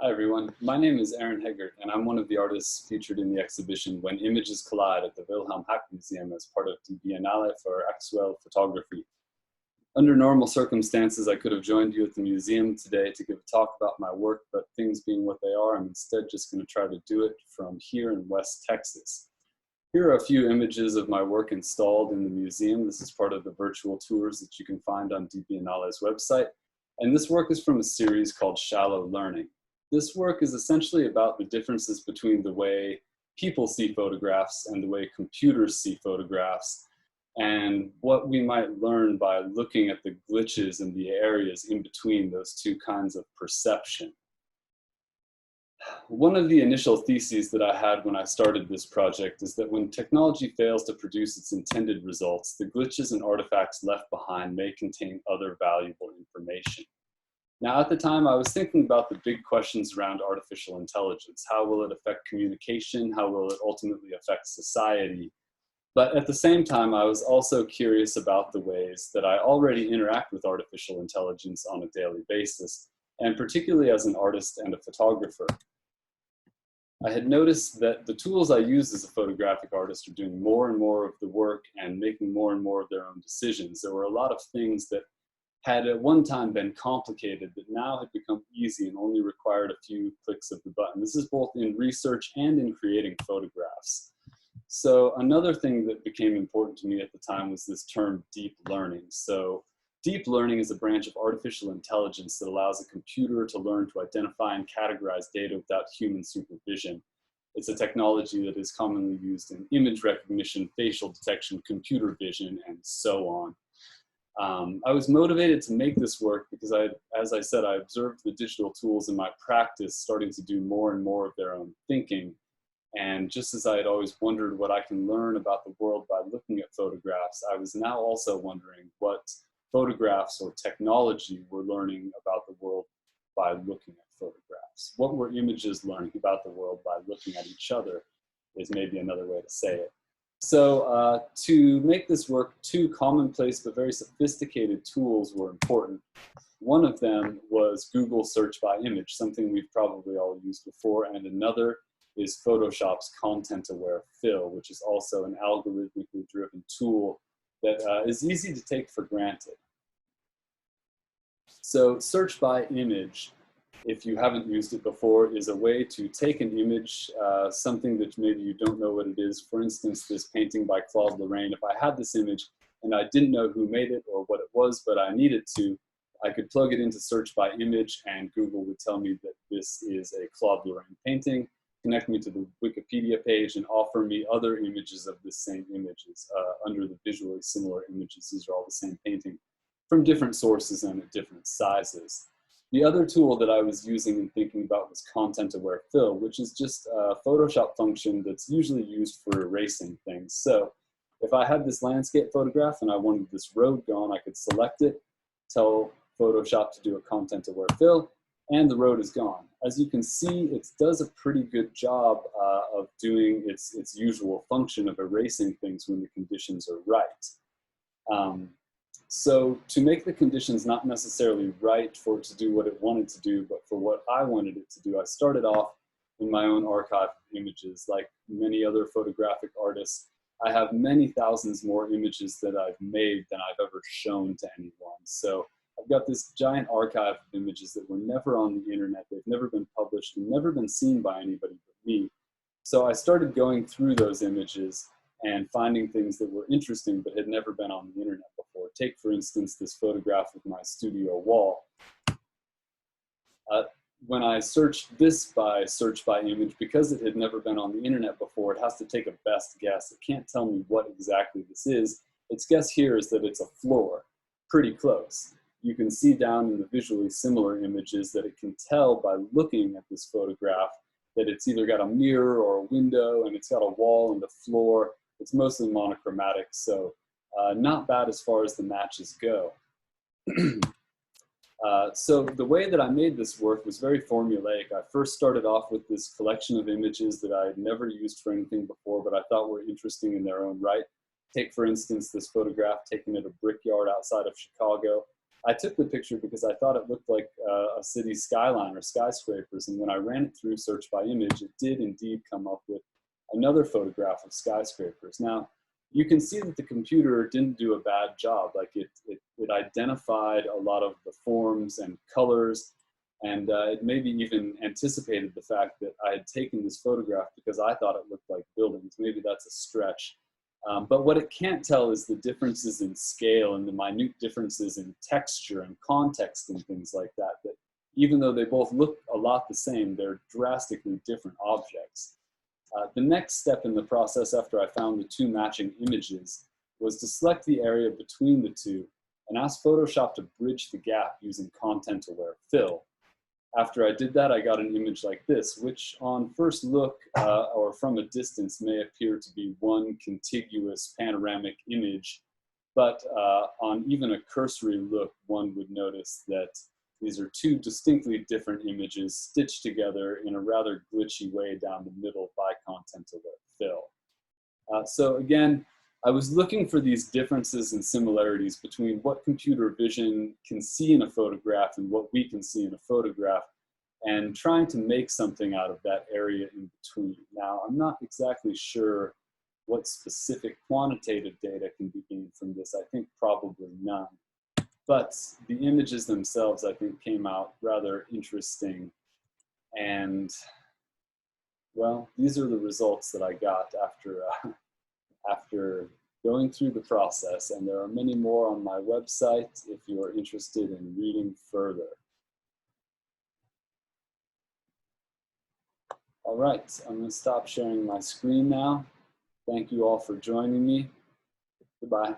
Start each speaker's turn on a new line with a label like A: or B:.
A: Hi everyone, my name is Aaron Hegert and I'm one of the artists featured in the exhibition When Images Collide at the Wilhelm-Hack-Museum as part of the Biennale for Actuelle Photography. Under normal circumstances, I could have joined you at the museum today to give a talk about my work, but things being what they are, I'm instead just going to try to do it from here in West Texas. Here are a few images of my work installed in the museum. This is part of the virtual tours that you can find on Biennale's website. And this work is from a series called Shallow Learning. This work is essentially about the differences between the way people see photographs and the way computers see photographs, and what we might learn by looking at the glitches and the areas in between those two kinds of perception. One of the initial theses that I had when I started this project is that when technology fails to produce its intended results, the glitches and artifacts left behind may contain other valuable information. Now, at the time, I was thinking about the big questions around artificial intelligence. How will it affect communication? How will it ultimately affect society? But at the same time, I was also curious about the ways that I already interact with artificial intelligence on a daily basis, and particularly as an artist and a photographer. I had noticed that the tools I use as a photographic artist are doing more and more of the work and making more and more of their own decisions. There were a lot of things that had at one time been complicated that now had become easy and only required a few clicks of the button. This is both in research and in creating photographs. So another thing that became important to me at the time was this term deep learning. So deep learning is a branch of artificial intelligence that allows a computer to learn to identify and categorize data without human supervision. It's a technology that is commonly used in image recognition, facial detection, computer vision, and so on. I was motivated to make this work because as I said, I observed the digital tools in my practice starting to do more and more of their own thinking. And just as I had always wondered what I can learn about the world by looking at photographs, I was now also wondering what photographs or technology were learning about the world by looking at photographs. What were images learning about the world by looking at each other is maybe another way to say it. So to make this work, two commonplace but very sophisticated tools were important. One of them was Google search by image, something we've probably all used before, and another is Photoshop's content-aware fill, which is also an algorithmically driven tool that is easy to take for granted. So search by image, if you haven't used it before, is a way to take an image, something that maybe you don't know what it is. For instance, this painting by Claude Lorraine. If I had this image and I didn't know who made it or what it was, but I needed to, I could plug it into search by image and Google would tell me that this is a Claude Lorraine painting, connect me to the Wikipedia page, and offer me other images of the same images under the visually similar images. These are all the same painting from different sources and at different sizes. The other tool that I was using and thinking about was content-aware fill, which is just a Photoshop function that's usually used for erasing things. So if I had this landscape photograph and I wanted this road gone, I could select it, tell Photoshop to do a content-aware fill, and the road is gone. As you can see, it does a pretty good job of doing its usual function of erasing things when the conditions are right. So to make the conditions not necessarily right for it to do what it wanted to do, but for what I wanted it to do, I started off in my own archive of images. Like many other photographic artists, I have many thousands more images that I've made than I've ever shown to anyone. So I've got this giant archive of images that were never on the internet. They've never been published and never been seen by anybody but me. So I started going through those images and finding things that were interesting but had never been on the internet before. Take, for instance, this photograph of my studio wall. When I searched this by search by image, because it had never been on the internet before, it has to take a best guess. It can't tell me what exactly this is. Its guess here is that it's a floor, pretty close. You can see down in the visually similar images that it can tell by looking at this photograph that it's either got a mirror or a window, and it's got a wall and a floor. It's mostly monochromatic, so not bad as far as the matches go. So the way that I made this work was very formulaic. I first started off with this collection of images that I had never used for anything before, but I thought were interesting in their own right. Take, for instance, this photograph taken at a brickyard outside of Chicago. I took the picture because I thought it looked like a city skyline or skyscrapers, and when I ran it through search by image, it did indeed come up with another photograph of skyscrapers. Now, you can see that the computer didn't do a bad job. Like it identified a lot of the forms and colors, and it maybe even anticipated the fact that I had taken this photograph because I thought it looked like buildings. Maybe that's a stretch. But what it can't tell is the differences in scale and the minute differences in texture and context and things like that, that even though they both look a lot the same, they're drastically different objects. The next step in the process after I found the two matching images was to select the area between the two and ask Photoshop to bridge the gap using content-aware fill. After I did that, I got an image like this, which on first look or from a distance may appear to be one contiguous panoramic image, but on even a cursory look, one would notice that these are two distinctly different images stitched together in a rather glitchy way down the middle by content-aware fill. So again, I was looking for these differences and similarities between what computer vision can see in a photograph and what we can see in a photograph, and trying to make something out of that area in between. Now, I'm not exactly sure what specific quantitative data can be gained from this. I think probably none. But the images themselves, I think, came out rather interesting. And, well, these are the results that I got after going through the process, and there are many more on my website if you are interested in reading further. All right, I'm going to stop sharing my screen now. Thank you all for joining me. Goodbye.